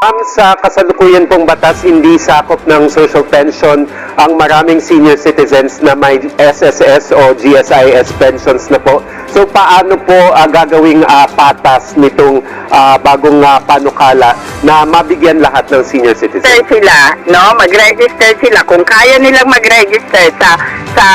Sa kasalukuyan pong batas, hindi sakop ng social pension ang maraming senior citizens na may SSS o GSIS pensions na po. So paano po gagawing patas nitong bagong panukala na mabigyan lahat ng senior citizens? Sila, no? Mag-register sila. Kung kaya nilang mag-register sa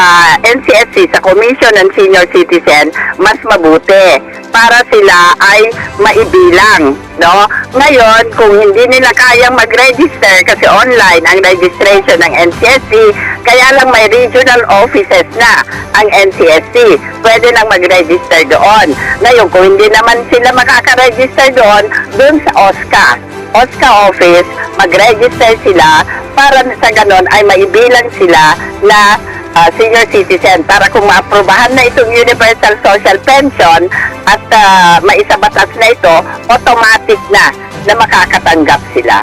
NCSC, sa Commission on Senior Citizen, mas mabuti para sila ay maibilang, no? Ngayon, kung hindi nila kayang mag-register kasi online ang registration ng NCSC, kaya lang may regional offices na ang NCSC. Pwede lang mag-register doon. Ngayon, kung hindi naman sila makaka-register doon sa OSCA office, mag-register sila para sa ganon ay maibilang sila na senior citizen para kung maaprobahan na itong Universal Social Pension at maisabatas na ito, automatic na makakatanggap sila.